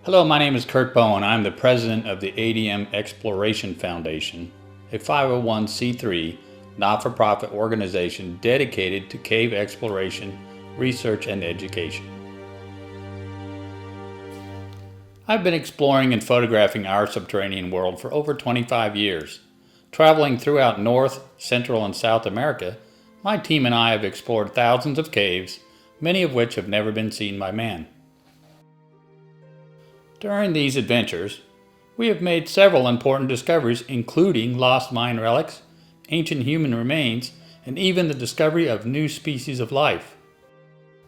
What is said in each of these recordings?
Hello, my name is Kurt Bowen. I'm the president of the ADM Exploration Foundation, a 501c3 not-for-profit organization dedicated to cave exploration, research, and education. I've been exploring and photographing our subterranean world for over 25 years. Traveling throughout North, Central, and South America, my team and I have explored thousands of caves, many of which have never been seen by man. During these adventures, we have made several important discoveries, including lost mine relics, ancient human remains, and even the discovery of new species of life.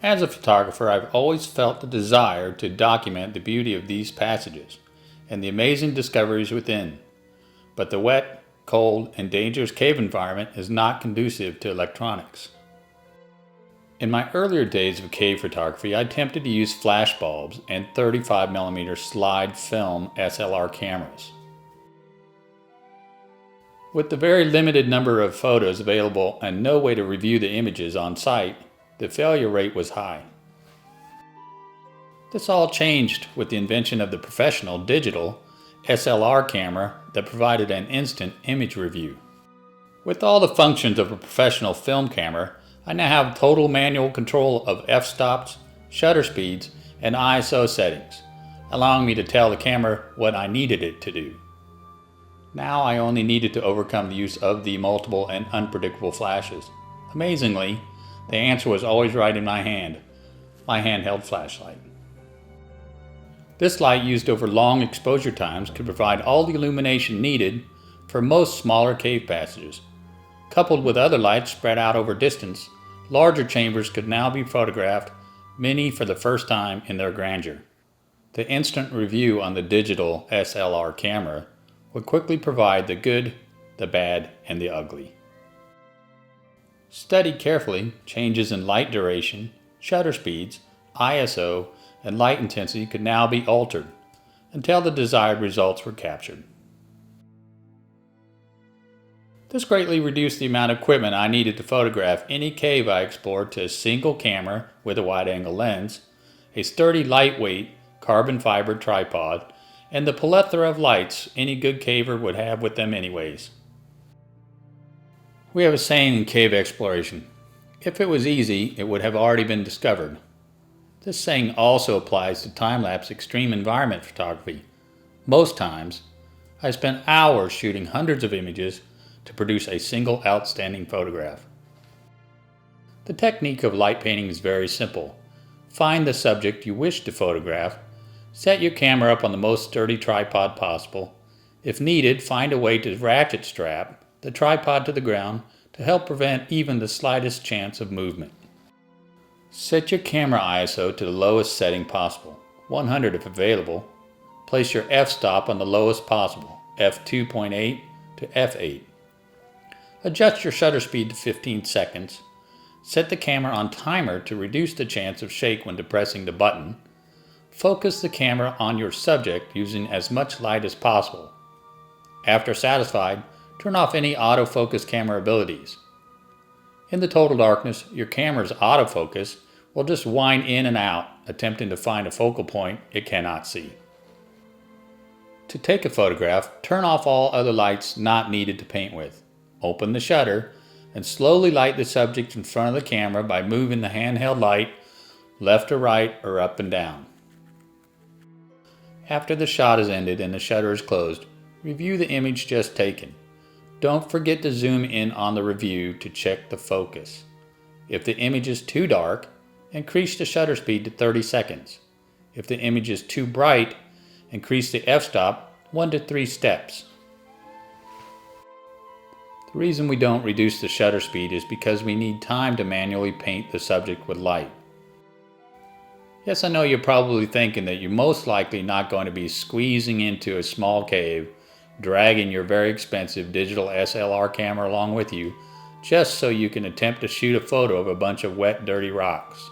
As a photographer, I've always felt the desire to document the beauty of these passages and the amazing discoveries within. But the wet, cold, and dangerous cave environment is not conducive to electronics. In my earlier days of cave photography, I attempted to use flash bulbs and 35mm slide film SLR cameras. With the very limited number of photos available and no way to review the images on site, the failure rate was high. This all changed with the invention of the professional digital SLR camera that provided an instant image review. With all the functions of a professional film camera, I now have total manual control of f-stops, shutter speeds, and ISO settings, allowing me to tell the camera what I needed it to do. Now I only needed to overcome the use of the multiple and unpredictable flashes. Amazingly, the answer was always right in my handheld flashlight. This light, used over long exposure times, could provide all the illumination needed for most smaller cave passages. Coupled with other lights spread out over distance, larger chambers could now be photographed, many for the first time in their grandeur. The instant review on the digital SLR camera would quickly provide the good, the bad, and the ugly. Studied carefully, changes in light duration, shutter speeds, ISO, and light intensity could now be altered until the desired results were captured. This greatly reduced the amount of equipment I needed to photograph any cave I explored to a single camera with a wide-angle lens, a sturdy lightweight carbon fiber tripod, and the plethora of lights any good caver would have with them anyways. We have a saying in cave exploration: if it was easy, it would have already been discovered. This saying also applies to time-lapse extreme environment photography. Most times, I spent hours shooting hundreds of images to produce a single outstanding photograph. The technique of light painting is very simple. Find the subject you wish to photograph, set your camera up on the most sturdy tripod possible. If needed, find a way to ratchet strap the tripod to the ground to help prevent even the slightest chance of movement. Set your camera ISO to the lowest setting possible, 100 if available. Place your f-stop on the lowest possible, f2.8 to f8. Adjust your shutter speed to 15 seconds. Set the camera on timer to reduce the chance of shake when depressing the button. Focus the camera on your subject using as much light as possible. After satisfied, turn off any autofocus camera abilities. In the total darkness, your camera's autofocus will just wind in and out, attempting to find a focal point it cannot see. To take a photograph, turn off all other lights not needed to paint with. Open the shutter and slowly light the subject in front of the camera by moving the handheld light left or right or up and down. After the shot is ended and the shutter is closed, review the image just taken. Don't forget to zoom in on the review to check the focus. If the image is too dark, increase the shutter speed to 30 seconds. If the image is too bright, increase the f-stop 1 to 3 steps. The reason we don't reduce the shutter speed is because we need time to manually paint the subject with light. Yes, I know you're probably thinking that you're most likely not going to be squeezing into a small cave, dragging your very expensive digital SLR camera along with you, just so you can attempt to shoot a photo of a bunch of wet, dirty rocks.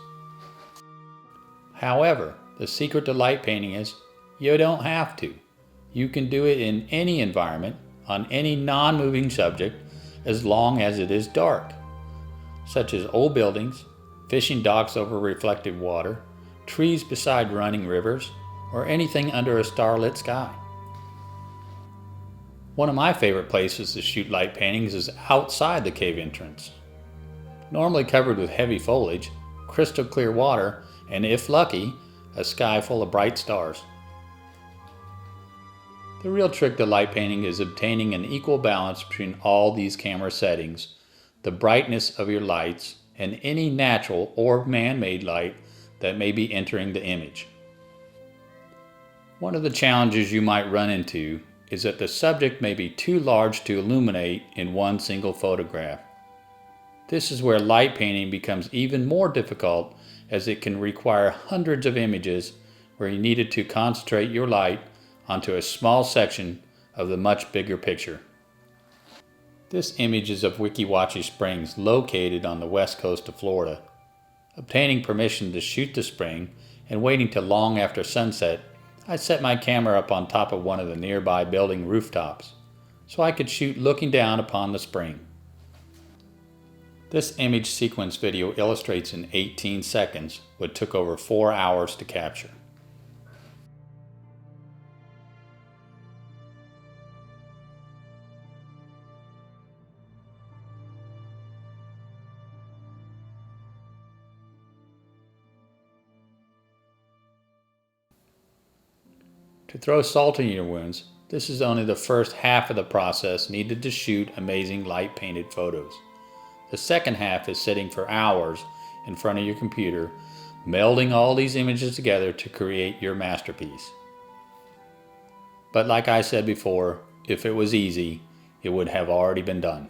However, the secret to light painting is you don't have to. You can do it in any environment, on any non-moving subject, as long as it is dark, such as old buildings, fishing docks over reflective water, trees beside running rivers, or anything under a starlit sky. One of my favorite places to shoot light paintings is outside the cave entrance. Normally covered with heavy foliage, crystal clear water, and if lucky, a sky full of bright stars. The real trick to light painting is obtaining an equal balance between all these camera settings, the brightness of your lights, and any natural or man-made light that may be entering the image. One of the challenges you might run into is that the subject may be too large to illuminate in one single photograph. This is where light painting becomes even more difficult, as it can require hundreds of images where you needed to concentrate your light onto a small section of the much bigger picture. This image is of Weeki Wachee Springs, located on the west coast of Florida. Obtaining permission to shoot the spring and waiting till long after sunset, I set my camera up on top of one of the nearby building rooftops so I could shoot looking down upon the spring. This image sequence video illustrates in 18 seconds what took over 4 hours to capture. To throw salt in your wounds, this is only the first half of the process needed to shoot amazing light painted photos. The second half is sitting for hours in front of your computer, melding all these images together to create your masterpiece. But like I said before, if it was easy, it would have already been done.